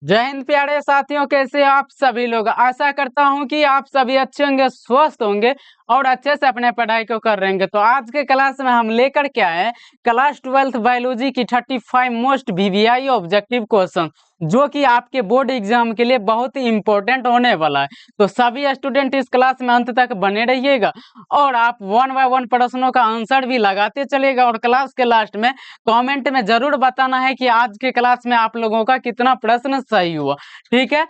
जय हिंद प्यारे साथियों, कैसे आप सभी लोग। आशा करता हूं कि आप सभी अच्छे होंगे, स्वस्थ होंगे और अच्छे से अपने पढ़ाई को कर रहेंगे। तो आज के क्लास में हम लेकर के आए क्लास 12th बायोलॉजी की 35 मोस्ट वीवीआई ऑब्जेक्टिव क्वेश्चन, जो कि आपके बोर्ड एग्जाम के लिए बहुत ही इंपॉर्टेंट होने वाला है। तो सभी स्टूडेंट इस क्लास में अंत तक बने रहिएगा और आप 1 बाय 1 प्रश्नों का आंसर भी लगाते चलिएगा। और क्लास के लास्ट में कमेंट में जरूर बताना है कि आज के क्लास में आप लोगों का कितना प्रश्न सही हुआ, ठीक है।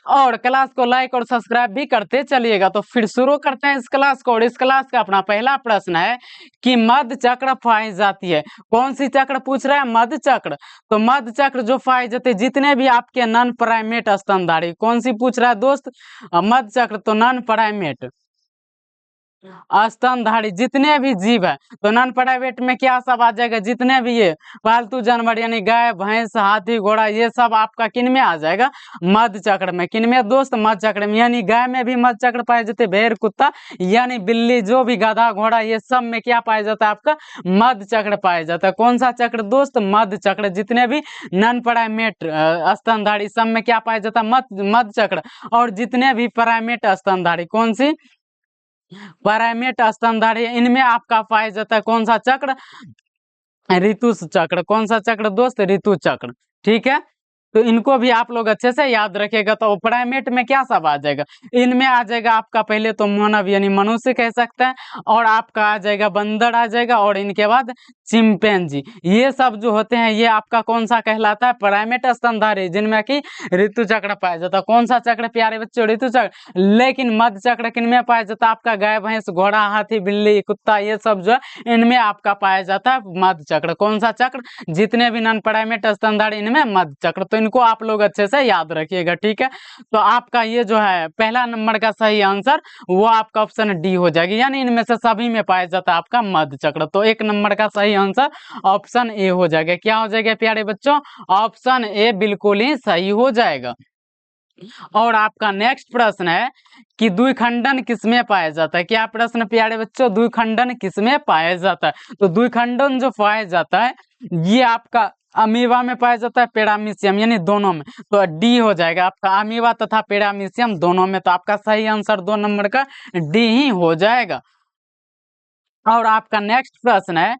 और क्लास को लाइक और सब्सक्राइब भी करते चलिएगा। तो फिर शुरू करते हैं इस क्लास को। और इस क्लास का अपना पहला प्रश्न है कि मध्य चक्र पाई जाती है। कौन सी चक्र पूछ रहा है? मध्य चक्र। तो मध्य चक्र जो पाई जाती है जितने भी आपके नॉन प्राइमेट स्तनधारी, कौन सी पूछ रहा है दोस्त? मध्य चक्र। तो नॉन प्राइमेट स्तनधारी जितने भी जीव है, तो नॉन प्राइवेट में क्या सब आ जाएगा? जितने भी ये पालतू जानवर यानी गाय, भैंस, हाथी, घोड़ा, ये सब आपका किन में आ जाएगा? मध्य चक्र में। किन में दोस्त? मध्य चक्र में। यानी गाय में भी मध्य चक्र पाए जाते, भेड़, कुत्ता यानी बिल्ली, जो भी गधा, घोड़ा, ये सब में क्या पाया जाता है? आपका मध्य चक्र पाया जाता है। कौन सा चक्र दोस्त? मध्य चक्र। जितने भी नॉन प्राइमेट स्तनधारी सब में क्या पाया जाता है? मध्य चक्र। और जितने भी प्राइमेट स्तनधारी, कौन सी? प्राइमेट स्तनधारी, इनमें आपका पाया जाता है कौन सा चक्र? ऋतु चक्र। कौन सा चक्र दोस्त? ऋतु चक्र, ठीक है। तो इनको भी आप लोग अच्छे से याद रखिएगा। तो प्राइमेट में क्या सब आ जाएगा? इनमें आ जाएगा आपका पहले तो मानव यानी मनुष्य कह सकते हैं, और आपका आ जाएगा बंदर आ जाएगा, और इनके बाद चिंपैंजी। ये सब जो होते हैं ये आपका कौन सा कहलाता है? प्राइमेट स्तनधारी, जिनमें कि ऋतु चक्र पाया जाता है। कौन सा चक्र प्यारे बच्चों? ऋतु चक्र। लेकिन मध्य चक्र किन में पाया जाता है? आपका गाय, भैंस, घोड़ा, हाथी, बिल्ली, कुत्ता, ये सब जो है इनमें आपका पाया जाता है मध्य चक्र। कौन सा चक्र? जितने भी नॉन प्राइमेट स्तनधारी इनमें मध्य चक्र। तो इनको आप लोग अच्छे से याद रखिएगा, ठीक है। तो आपका ये जो है पहला नंबर का सही आंसर वो आपका ऑप्शन डी हो जाएगी, यानी इनमें से सभी में पाया जाता है आपका मध्य चक्र। तो एक नंबर का सही आंसर ऑप्शन ए हो जाएगा। क्या हो जाएगा प्यारे बच्चों? ऑप्शन ए बिल्कुल ही सही हो जाएगा। और आपका नेक्स्ट प्रश्न है कि द्विखंडन किसमें पाया जाता है? क्या प्रश्न प्यारे बच्चों? द्विखंडन किसमें पाया जाता है? तो द्विखंडन जो पाया जाता है ये आपका अमीबा में पाया जाता है, पैरामीशियम, यानी दोनों में। तो डी हो जाएगा आपका, अमीबा तथा पैरामीशियम दोनों में। तो आपका सही आंसर 2 नंबर का डी ही हो जाएगा। और आपका नेक्स्ट प्रश्न है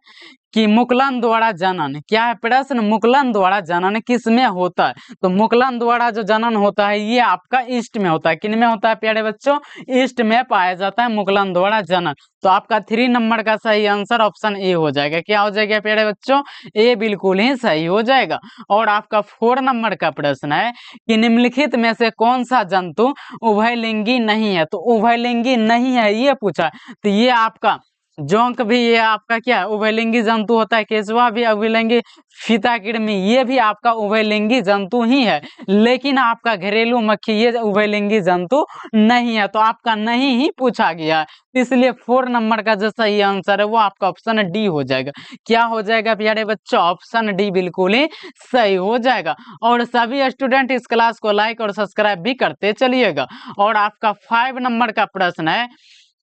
कि मुकुलन द्वारा जनन। क्या है प्रश्न? मुकुलन द्वारा जनन किस में होता है? तो मुकुलन द्वारा जो जनन होता है ये आपका ईस्ट में होता है। किन में होता है प्यारे बच्चों? ईस्ट में पाया जाता है मुकुलन द्वारा जनन। तो आपका 3 नंबर का सही आंसर ऑप्शन ए हो जाएगा। क्या हो जाएगा प्यारे बच्चों? ए बिल्कुल ही सही हो जाएगा। और आपका 4 नंबर का प्रश्न है कि निम्नलिखित में से कौन सा जंतु उभयलिंगी नहीं है? तो उभयलिंगी नहीं है ये पूछा है। तो ये आपका जोंक भी ये आपका क्या है? उभयलिंगी जंतु होता है। केचुआ भी उभयलिंगी, फीताकृमि ये भी आपका उभयलिंगी जंतु ही है। लेकिन आपका घरेलू मक्खी ये उभयलिंगी जंतु नहीं है। तो आपका नहीं ही पूछा गया है, इसलिए 4 नंबर का जो सही आंसर है वो आपका ऑप्शन डी हो जाएगा। क्या हो जाएगा प्यारे बच्चों? ऑप्शन डी बिल्कुल ही सही हो जाएगा। और सभी स्टूडेंट इस क्लास को लाइक और सब्सक्राइब भी करते चलिएगा। और आपका 5 नंबर का प्रश्न है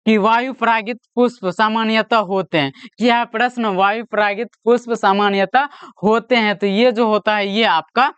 कि वायु परागित पुष्प सामान्यतः होते हैं। क्या है प्रश्न? वायु परागित पुष्प सामान्यतः होते हैं। तो ये जो होता है ये आपका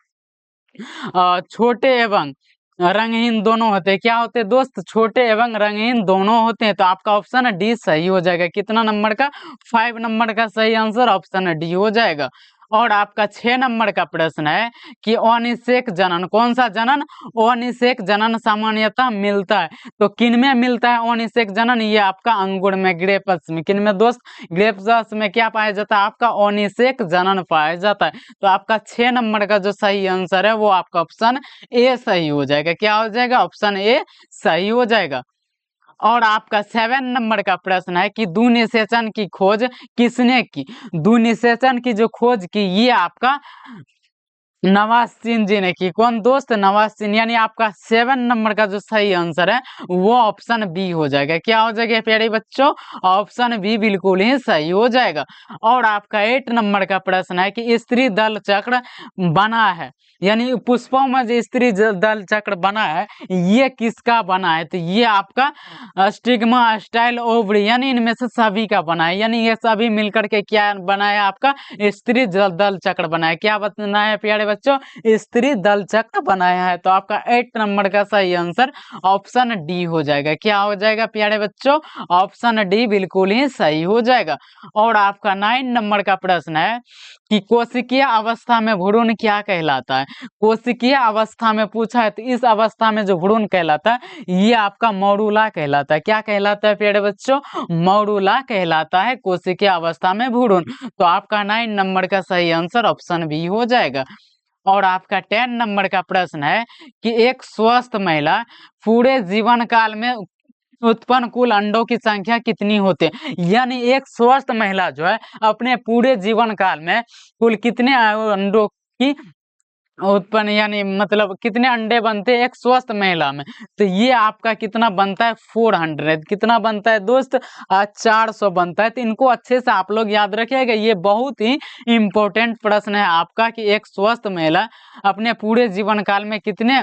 छोटे एवं रंगहीन दोनों होते हैं। क्या होते हैं दोस्त? छोटे एवं रंगहीन दोनों होते हैं। तो आपका ऑप्शन डी सही हो जाएगा। कितना नंबर का? 5 नंबर का सही आंसर ऑप्शन डी हो जाएगा। और आपका 6 नंबर का प्रश्न है कि अनिषेक जनन। कौन सा जनन? अनिषेक जनन सामान्यतः मिलता है। तो किन में मिलता है अनिषेक जनन? ये आपका अंगूर में, ग्रेप्स में। किन में दोस्त? ग्रेप्स में क्या पाया जाता है? आपका अनिषेक जनन पाया जाता है। तो आपका 6 नंबर का जो सही आंसर है वो आपका ऑप्शन ए सही हो जाएगा। क्या हो जाएगा? ऑप्शन ए सही हो जाएगा। और आपका 7 नंबर का प्रश्न है कि द्विनिषेचन की खोज किसने की? द्विनिषेचन की जो खोज की ये आपका नवाज़ जी ने की। कौन दोस्त? नवाज़, यानी आपका 7 नंबर का जो सही आंसर है वो ऑप्शन बी हो जाएगा। क्या हो जाएगा प्यारे बच्चों? ऑप्शन बी बिल्कुल ही सही हो जाएगा। और आपका 8 नंबर का प्रश्न है कि स्त्री दल चक्र बना है, यानी पुष्पों में जो स्त्री दल चक्र बना है ये किसका बना है? तो ये आपका स्टिग्मा, स्टाइल, ओवरी, यानी इनमें से सभी का बना है। यानी ये सभी मिलकर के क्या बनाया? आपका स्त्री दल चक्र बनाया। क्या बनाया प्यारे बच्चों स्त्री दल चक्र बनाया है। तो आपका 8 नंबर का सही आंसर ऑप्शन डी हो जाएगा। क्या हो जाएगा प्यारे बच्चों? ऑप्शन डी बिल्कुल ही सही हो जाएगा। और आपका 9 नंबर का प्रश्न है कि कोशिकीय अवस्था में भ्रूण क्या कहलाता है? कोशिकीय अवस्था में पूछा है, तो इस अवस्था में जो भ्रूण कहलाता है ये आपका मॉड्यूला कहलाता है। क्या कहलाता है प्यारे बच्चों? मॉड्यूला कहलाता है कोशिकीय अवस्था में भ्रूण। तो आपका 9 नंबर का सही आंसर ऑप्शन बी हो जाएगा। और आपका 10 नंबर का प्रश्न है कि एक स्वस्थ महिला पूरे जीवन काल में उत्पन्न कुल अंडों की संख्या कितनी होती है? यानी एक स्वस्थ महिला जो है अपने पूरे जीवन काल में कुल कितने अंडों की उत्पन्न, यानी मतलब कितने अंडे बनते हैं एक स्वस्थ महिला में? तो ये आपका कितना बनता है? 400। कितना बनता है दोस्त? 400 बनता है। तो इनको अच्छे से आप लोग याद रखिएगा, ये बहुत ही इंपॉर्टेंट प्रश्न है आपका कि एक स्वस्थ महिला अपने पूरे जीवन काल में कितने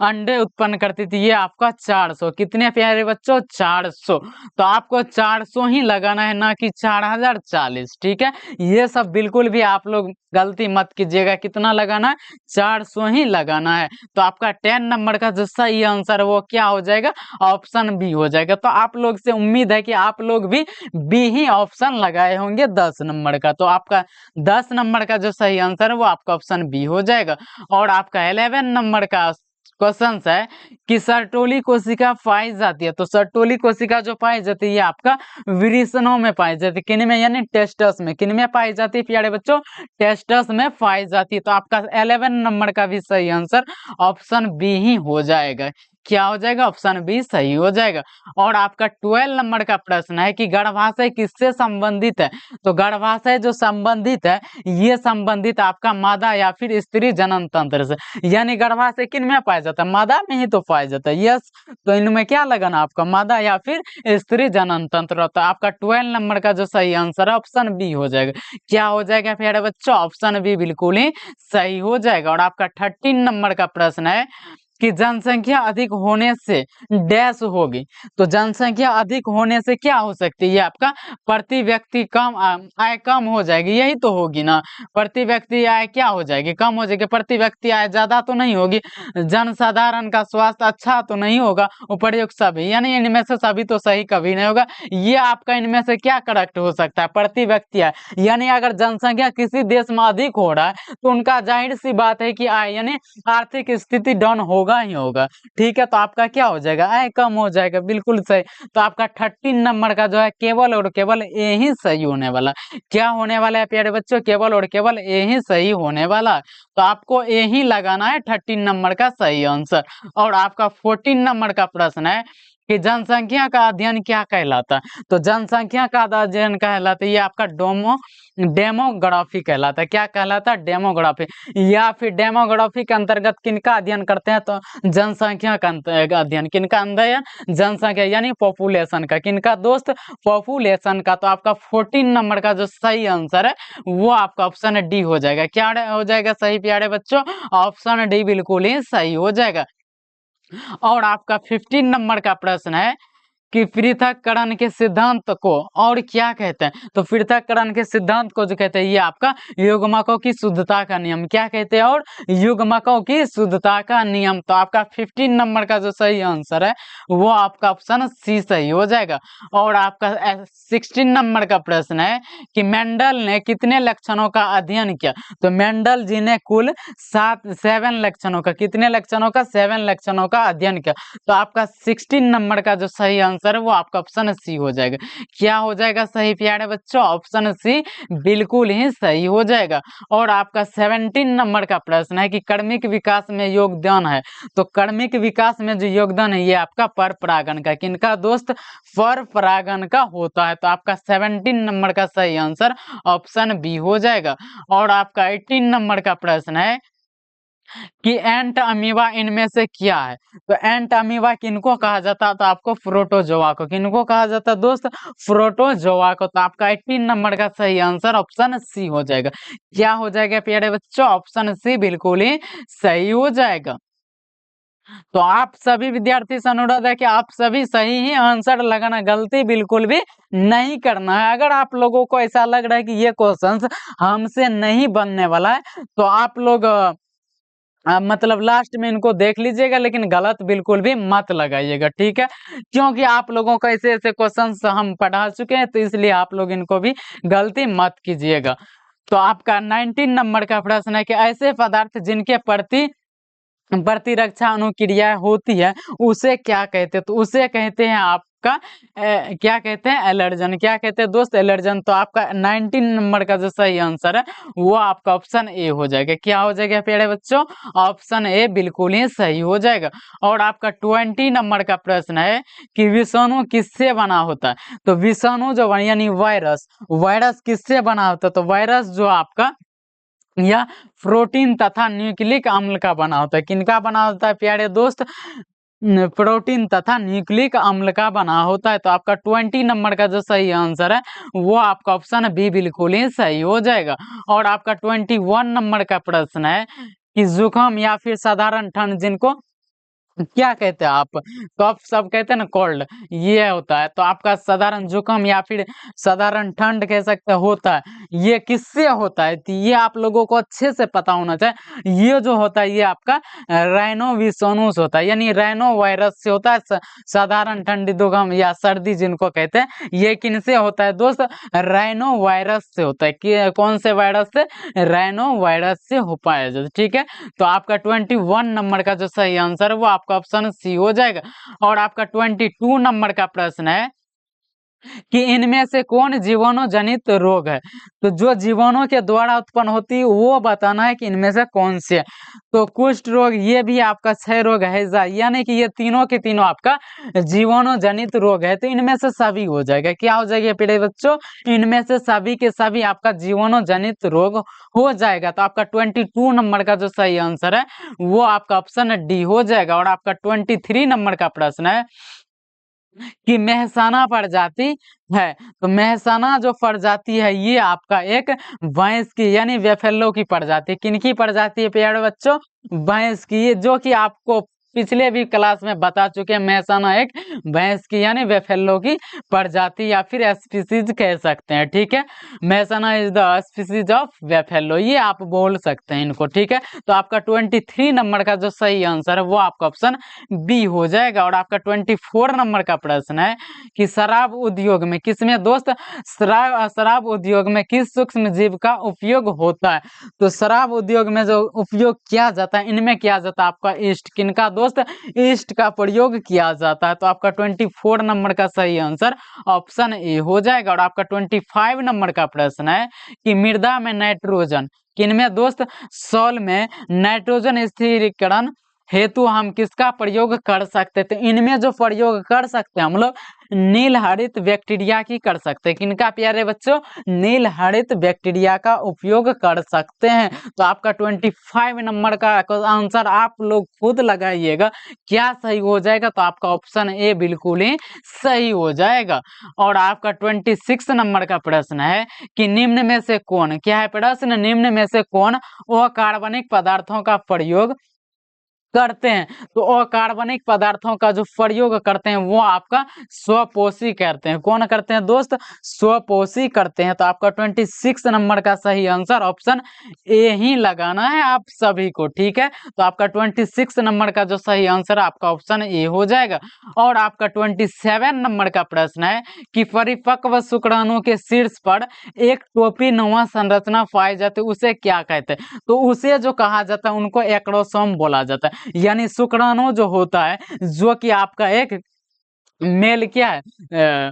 अंडे उत्पन्न करती थी? ये आपका 400। कितने प्यारे बच्चों? 400। तो आपको 400 ही लगाना है, ना कि 4040। ठीक है, ये सब बिल्कुल भी आप लोग गलती मत कीजिएगा। कितना लगाना है? 400 ही लगाना है। तो आपका 10 नंबर का जो सही आंसर है वो क्या हो जाएगा? ऑप्शन बी हो जाएगा। तो आप लोग से उम्मीद है कि आप लोग भी बी ही ऑप्शन लगाए होंगे 10 नंबर का। तो आपका 10 नंबर का जो सही आंसर है वो आपका ऑप्शन बी हो जाएगा। और आपका 11 नंबर का क्वेश्चन है कि सर्टोली कोशिका पाई जाती है। तो सर्टोली कोशिका जो पाई जाती है ये आपका वृषणों में पाई जाती है। किन में? यानी टेस्टस में। किन में पाई जाती है प्यारे बच्चों? टेस्टस में पाई जाती है। तो आपका 11 नंबर का भी सही आंसर ऑप्शन बी ही हो जाएगा। क्या हो जाएगा? ऑप्शन बी सही हो जाएगा। और आपका 12 नंबर का प्रश्न है कि गर्भाशय किससे संबंधित है? तो गर्भाशय जो संबंधित है ये संबंधित आपका मादा या फिर स्त्री जनन तंत्र से। यानी गर्भाशय किन में पाया जाता है? मादा में ही तो पाया जाता है। यस, तो इनमें क्या लगाना आपका? मादा या फिर स्त्री जनन तंत्र। तो आपका 12 नंबर का जो सही आंसर है ऑप्शन बी हो जाएगा। क्या हो जाएगा प्यारे बच्चों? ऑप्शन बी बिल्कुल ही सही हो जाएगा। और आपका 13 नंबर का प्रश्न है कि जनसंख्या अधिक होने से डैश होगी। तो जनसंख्या अधिक होने से क्या हो सकती है? आपका प्रति व्यक्ति कम आय कम हो जाएगी, यही तो होगी ना। प्रति व्यक्ति आय क्या हो जाएगी? कम हो जाएगी। प्रति व्यक्ति आय ज्यादा तो नहीं होगी। जनसाधारण का स्वास्थ्य अच्छा तो नहीं होगा। उपर्युक्त सभी, यानी इनमें से सभी तो सही कभी नहीं होगा। ये आपका इनमें से क्या करेक्ट हो सकता है? प्रति व्यक्ति आय। यानी अगर जनसंख्या किसी देश में अधिक हो रहा है तो उनका जाहिर सी बात है कि आय यानी आर्थिक स्थिति डाउन होगा ही होगा। ठीक है, तो आपका क्या हो जाएगा? आय कम हो जाएगा। बिल्कुल सही। तो आपका 13 नंबर का जो है केवल और केवल ए ही सही होने वाला। क्या होने वाला है प्यारे बच्चों? केवल और केवल ए ही सही होने वाला। तो आपको ए ही लगाना है 13 नंबर का सही आंसर। और आपका 14 नंबर का प्रश्न है कि जनसंख्या का अध्ययन क्या कहलाता है? तो जनसंख्या का अध्ययन कहलाता है ये आपका डेमोग्राफी कहलाता है। क्या कहलाता है? डेमोग्राफी। या फिर डेमोग्राफी के अंतर्गत किनका अध्ययन करते हैं? तो जनसंख्या का अध्ययन। किनका अध्ययन? जनसंख्या यानी पॉपुलेशन का। किनका दोस्त? पॉपुलेशन का। तो आपका 14 नंबर का जो सही आंसर है वो आपका ऑप्शन डी हो जाएगा। क्या हो जाएगा सही प्यारे बच्चों? ऑप्शन डी बिल्कुल ही सही हो जाएगा। और आपका 15 नंबर का प्रश्न है कि पृथक्करण के सिद्धांत को और क्या कहते हैं? तो पृथक्करण के सिद्धांत को जो कहते हैं ये आपका युग्मकों की शुद्धता का नियम। क्या कहते हैं? और युग्मकों की शुद्धता का नियम। तो आपका 15 नंबर का जो सही आंसर है वो आपका ऑप्शन सी सही हो जाएगा। और आपका 16 नंबर का प्रश्न है कि मेंडल ने कितने लक्षणों का अध्ययन किया? तो मेंडल जी ने कुल 7 लक्षणों का, कितने लक्षणों का? 7 लक्षणों का अध्ययन किया। तो आपका 16 नंबर का जो सही आंसर है वो आपका ऑप्शन सी हो जाएगा। क्या हो जाएगा सही प्यारे बच्चों? ऑप्शन सी बिल्कुल ही सही हो जाएगा। और आपका 17 नंबर का प्रश्न है कि कर्मिक विकास में योगदान है। तो कर्मिक विकास में जो योगदान है ये आपका पर परागण का। किनका दोस्त? पर परागण का होता है। तो आपका 17 नंबर का सही आंसर ऑप्शन बी हो जाएगा। और आपका 18 नंबर का प्रश्न है कि एंट अमीबा इनमें से क्या है? तो एंट अमीबा किनको कहा जाता है? तो आपको प्रोटोजोआ को। किनको कहा जाता है दोस्त? प्रोटोजोआ को। तो आपका 18 नंबर का सही आंसर ऑप्शन सी हो जाएगा। क्या हो जाएगा प्यारे बच्चों? ऑप्शन सी बिल्कुल ही सही हो जाएगा। तो आप सभी विद्यार्थी से अनुरोध है कि आप सभी सही ही आंसर लगाना, गलती बिल्कुल भी नहीं करना है। अगर आप लोगों को ऐसा लग रहा है कि ये क्वेश्चंस हमसे नहीं बनने वाला है, तो आप लोग मतलब लास्ट में इनको देख लीजिएगा, लेकिन गलत बिल्कुल भी मत लगाइएगा, ठीक है। क्योंकि आप लोगों को ऐसे ऐसे क्वेश्चंस हम पढ़ा चुके हैं, तो इसलिए आप लोग इनको भी गलती मत कीजिएगा। तो आपका 19 नंबर का प्रश्न है कि ऐसे पदार्थ जिनके प्रति प्रतिरक्षा अनुक्रिया होती है उसे क्या कहते हैं? तो उसे कहते हैं आपका क्या कहते हैं? एलर्जन। क्या कहते हैं दोस्त? एलर्जन। तो आपका 19 नंबर का जो सही आंसर है वो आपका ऑप्शन ए हो जाएगा। क्या हो जाएगा प्यारे बच्चों? ऑप्शन ए बिल्कुल ही सही हो जाएगा। और आपका 20 नंबर का प्रश्न है कि विषाणु किससे बना होता है? तो विषाणु जो यानी वायरस, वायरस किससे बना होता है? तो वायरस जो आपका या प्रोटीन तथा न्यूक्लिक अम्ल का बना होता है। किनका बना होता है प्यारे दोस्त? प्रोटीन तथा न्यूक्लिक अम्ल का बना होता है। तो आपका 20 नंबर का जो सही आंसर है वो आपका ऑप्शन बी बिल्कुल ही सही हो जाएगा। और आपका 21 नंबर का प्रश्न है कि जुकाम या फिर साधारण ठंड जिनको क्या कहते हैं आप? तो आप सब कहते हैं ना कोल्ड, ये होता है। तो आपका साधारण जुकाम या फिर साधारण ठंड कह सकते होता है, ये किससे होता है? तो ये आप लोगों को अच्छे से पता होना चाहिए। ये जो होता है ये आपका राइनो विषाणु से होता है, यानी राइनो वायरस से होता है। साधारण ठंडी जुकाम या सर्दी जिनको कहते हैं, ये किनसे होता है दोस्त? राइनो वायरस से होता है। कौन से वायरस से? राइनो वायरस से हो पाया जाता है, ठीक है। तो आपका 21 नंबर का जो सही आंसर है वो आपका ऑप्शन सी हो जाएगा। और आपका 22 नंबर का प्रश्न है कि इनमें से कौन जीवाणु जनित रोग है? तो जो जीवाणु के द्वारा उत्पन्न होती है वो बताना है कि इनमें से कौन से है। तो कुष्ठ रोग, ये भी आपका क्षय रोग है, यानी कि ये तीनों के तीनों आपका जीवाणु जनित रोग है। तो इनमें से सभी हो जाएगा। क्या हो जाएगा प्यारे बच्चों? इनमें से सभी के सभी आपका जीवाणु जनित रोग हो जाएगा। तो आपका 22 नंबर का जो सही आंसर है वो आपका ऑप्शन डी हो जाएगा। और आपका 23 नंबर का प्रश्न है कि मेहसाना प्रजाति है। तो मेहसाना जो प्रजाति है ये आपका एक भैंस की यानी बेफेलो की प्रजाति। किनकी प्रजाति है प्यारे बच्चों? भैंस की, जो कि आपको पिछले भी क्लास में बता चुके हैं। मेहसाना एक भैंस की यानी बेफेलो की प्रजाति या फिर स्पीसीज कह सकते हैं, ठीक है। Mehsana is the species of buffalo, ये आप बोल सकते हैं इनको, ठीक है। तो आपका 23 नंबर का जो सही आंसर है वो आपका ऑप्शन बी हो जाएगा। और आपका 24 नंबर का प्रश्न है कि शराब उद्योग में किसमें दोस्त? शराब उद्योग में किस सूक्ष्म जीव का उपयोग होता है? तो शराब उद्योग में जो उपयोग किया जाता है इनमें किया जाता है आपका ईस्ट। किनका दोस्त? ईस्ट का प्रयोग किया जाता है। तो आपका 24 नंबर का सही आंसर ऑप्शन ए हो जाएगा। और आपका 25 नंबर का प्रश्न है कि मृदा में नाइट्रोजन किनमें दोस्त? सॉल में नाइट्रोजन स्थिरीकरण हेतु हम किसका प्रयोग कर सकते थे? इनमें जो प्रयोग कर सकते हैं हम लोग नील हरित बैक्टीरिया की कर सकते हैं। किनका प्यारे बच्चों? नील हरित बैक्टीरिया का उपयोग कर सकते हैं। तो आपका 25 नंबर का आंसर आप लोग खुद लगाइएगा क्या सही हो जाएगा। तो आपका ऑप्शन ए बिल्कुल ही सही हो जाएगा। और आपका 26 नंबर का प्रश्न है कि निम्न में से कौन, क्या है प्रश्न? निम्न में से कौन अकार्बनिक पदार्थों का प्रयोग करते हैं? तो अकार्बनिक पदार्थों का जो प्रयोग करते हैं वो आपका स्वपोषी करते हैं। कौन करते हैं दोस्त? स्वपोषी करते हैं। तो आपका 26 नंबर का सही आंसर ऑप्शन ए ही लगाना है आप सभी को, ठीक है। तो आपका 26 नंबर का जो सही आंसर आपका ऑप्शन ए हो जाएगा। और आपका 27 नंबर का प्रश्न है कि परिपक्व शुक्राणु के शीर्ष पर एक टोपी नुमा संरचना पाई जाती है उसे क्या कहते हैं? तो उसे जो कहा जाता है उनको एक्रोसोम बोला जाता है। यानी शुक्राणु जो होता है जो कि आपका एक मेल क्या है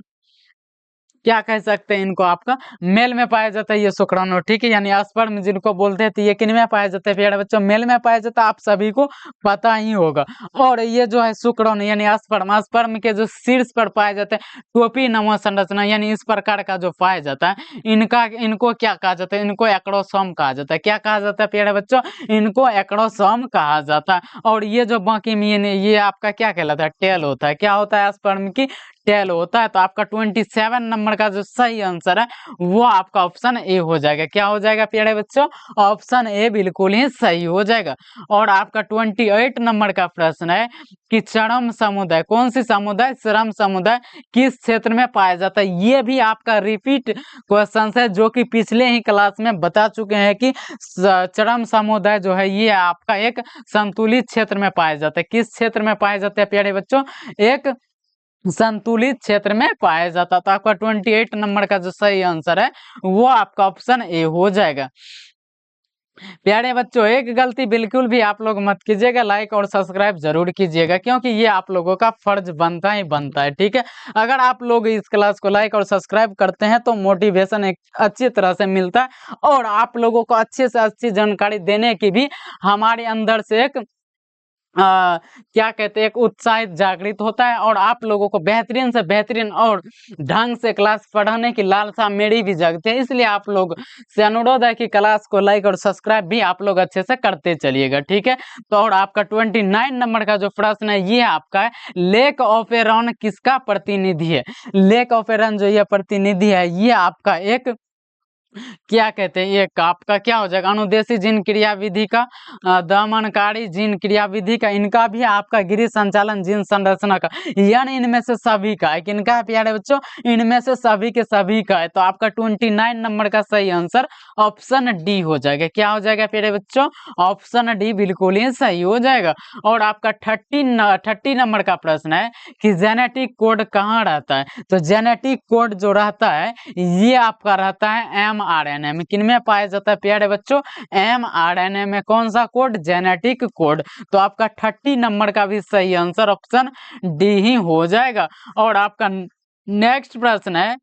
क्या कह सकते हैं इनको? आपका मेल में पाया जाता है ये शुक्राणु, ठीक है। यानी स्पर्म जिनको बोलते हैं, तो ये किन में पाया जाता है प्यारे बच्चों? मेल में पाया जाता है, आप सभी को पता ही होगा। और ये जो है शुक्राणु यानी स्पर्म, स्पर्म के जो शीर्ष पर पाए जाते हैं टोपी नुमा संरचना यानी इस प्रकार का जो पाया जाता है इनको क्या कहा जाता है? इनको एक्रोसोम कहा जाता है। क्या कहा जाता है प्यारे बच्चों? इनको एक्रोसोम कहा जाता है। और ये जो बाकी में ये आपका क्या कहलाता है? टेल होता है। क्या होता है? स्पर्म की टेल होता है। तो आपका 27 नंबर का जो सही आंसर है वो आपका ऑप्शन ए हो जाएगा। क्या हो जाएगा प्यारे बच्चों? ऑप्शन ए बिल्कुल ही सही हो जाएगा। और आपका 28 नंबर का प्रश्न है कि चरम समुदाय, कौन सी समुदाय? चरम समुदाय किस क्षेत्र में पाया जाता है? ये भी आपका रिपीट क्वेश्चन है, जो कि पिछले ही क्लास में बता चुके हैं कि चरम समुदाय जो है ये आपका एक संतुलित क्षेत्र में पाया जाता है। किस क्षेत्र में पाया जाता है प्यारे बच्चों? एक संतुलित क्षेत्र में पाया जाता है। तो आपका 28 नंबर का जो सही आंसर है वो आपका ऑप्शन ए हो जाएगा। प्यारे बच्चों, एक गलती बिल्कुल भी आप लोग मत कीजिएगा, लाइक और सब्सक्राइब जरूर कीजिएगा, क्योंकि ये आप लोगों का फर्ज बनता ही बनता है। ठीक है, अगर आप लोग इस क्लास को लाइक और सब्सक्राइब करते हैं तो मोटिवेशन एक अच्छी तरह से मिलता है और आप लोगों को अच्छी से अच्छी जानकारी देने की भी हमारे अंदर से एक क्या कहते हैं, एक उत्साहित जागृत होता है और आप लोगों को बेहतरीन से बेहतरीन और ढंग से क्लास पढ़ाने की लालसा मेरी भी जगती है। इसलिए आप लोग से अनुरोध है कि क्लास को लाइक और सब्सक्राइब भी आप लोग अच्छे से करते चलिएगा। ठीक है, तो और आपका 29 नंबर का जो प्रश्न है ये आपका है, लेक ऑफ एरन किसका प्रतिनिधि है? लेक ऑफ एरन जो ये प्रतिनिधि है ये आपका एक क्या कहते हैं, ये आपका क्या हो जाएगा? अनुदेशी जीन क्रिया विधि का, दमनकारी जीन क्रिया विधि का, इनका भी आपका गृह संचालन जीन संरचना का, यानी इनमें से सभी का है। किनका है प्यारे बच्चों? इनमें से सभी के सभी का है। तो आपका 29 नंबर का सही आंसर ऑप्शन डी हो जाएगा। क्या हो जाएगा प्यारे बच्चों? ऑप्शन डी बिल्कुल ही सही हो जाएगा। और आपका 30 नंबर का प्रश्न है कि जेनेटिक कोड कहाँ रहता है? तो जेनेटिक कोड जो रहता है ये आपका रहता है mRNA में। किन में पाया जाता है प्यारे बच्चों? mRNA में। कौन सा कोड? Genetic code. तो आपका 30 नंबर का भी सही आंसर ऑप्शन डी ही हो जाएगा। और आपका नेक्स्ट प्रश्न है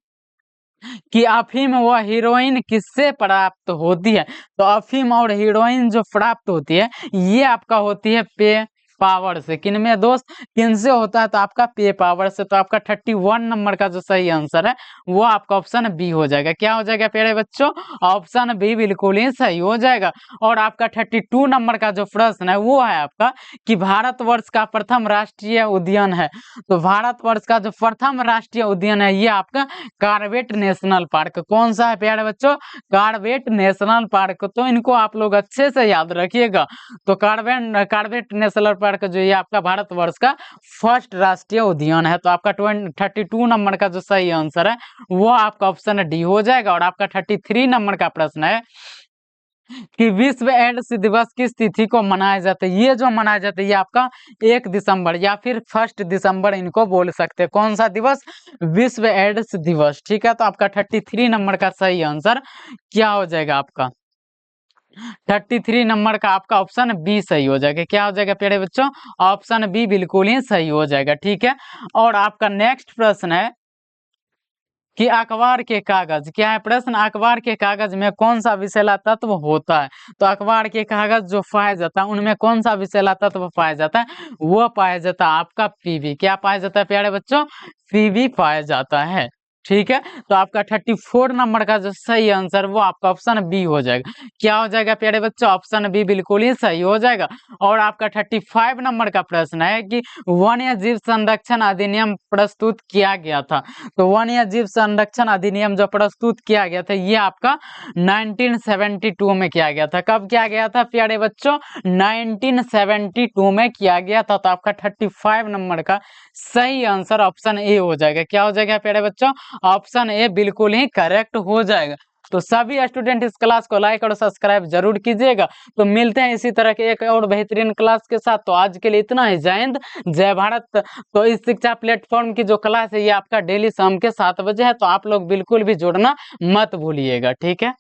कि अफीम व हीरोइन किससे प्राप्त होती है? तो अफीम और हीरोइन जो प्राप्त होती है ये आपका होती है पे पावर से। किन में दोस्त? किन से होता है? तो आपका पे पावर से। तो आपका 31 नंबर का जो सही आंसर है वो आपका ऑप्शन बी हो जाएगा। क्या हो जाएगा प्यारे बच्चों? ऑप्शन बी बिल्कुल ही सही हो जाएगा। और आपका 32 नंबर का जो प्रश्न है वो है आपका कि भारतवर्ष का प्रथम राष्ट्रीय उद्यान है। तो भारतवर्ष का जो प्रथम राष्ट्रीय उद्यान है ये आपका कॉर्बेट नेशनल पार्क। कौन सा है प्यारे बच्चों? Corbett national park. तो इनको आप लोग अच्छे से याद रखिएगा। तो कॉर्बेट नेशनल पार्क जो ये आपका भारतवर्ष का फर्स्ट राष्ट्रीय उद्यान है। तो आपका 32 नंबर का जो सही आंसर है वो आपका ऑप्शन डी हो जाएगा। और आपका 33 नंबर का प्रश्न है कि विश्व एड्स दिवस किस तिथि को मनाया जाता है? ये जो मनाया जाता है ये आपका 1 दिसंबर या फिर 1 दिसंबर इनको बोल सकते हैं। कौन सा दिवस? विश्व एड्स दिवस। ठीक है, तो आपका 33 नंबर का सही आंसर क्या हो जाएगा? आपका 33 नंबर का आपका ऑप्शन बी सही हो जाएगा। क्या हो जाएगा प्यारे बच्चों? ऑप्शन बी बिल्कुल ही सही हो जाएगा। ठीक है, और आपका नेक्स्ट प्रश्न है कि अखबार के कागज, क्या है प्रश्न? अखबार के कागज में कौन सा विषैला तत्व होता है? तो अखबार के कागज जो पाया जाता है उनमें कौन सा विषैला तत्व पाया जाता है? वो पाया जाता है आपका पीबी। क्या पाया जाता है प्यारे बच्चों? पीबी पाया जाता है। ठीक है, तो आपका 34 नंबर का जो सही आंसर वो आपका ऑप्शन बी हो जाएगा। क्या हो जाएगा प्यारे बच्चों? ऑप्शन बी बिल्कुल ही सही हो जाएगा। और आपका 35 नंबर का प्रश्न है कि वन्य जीव संरक्षण अधिनियम प्रस्तुत किया गया था। तो वन्य जीव संरक्षण अधिनियम जो प्रस्तुत किया गया था ये आपका 1972 में किया गया था। कब किया गया था प्यारे बच्चों? 1972 में किया गया था। तो आपका 35 नंबर का सही आंसर ऑप्शन ए हो जाएगा। क्या हो जाएगा प्यारे बच्चों? ऑप्शन ए बिल्कुल ही करेक्ट हो जाएगा। तो सभी स्टूडेंट इस क्लास को लाइक और सब्सक्राइब जरूर कीजिएगा। तो मिलते हैं इसी तरह के एक और बेहतरीन क्लास के साथ। तो आज के लिए इतना ही। जय हिंद, जय भारत। तो इस शिक्षा प्लेटफॉर्म की जो क्लास है ये आपका डेली शाम के 7 बजे है। तो आप लोग बिल्कुल भी जुड़ना मत भूलिएगा। ठीक है।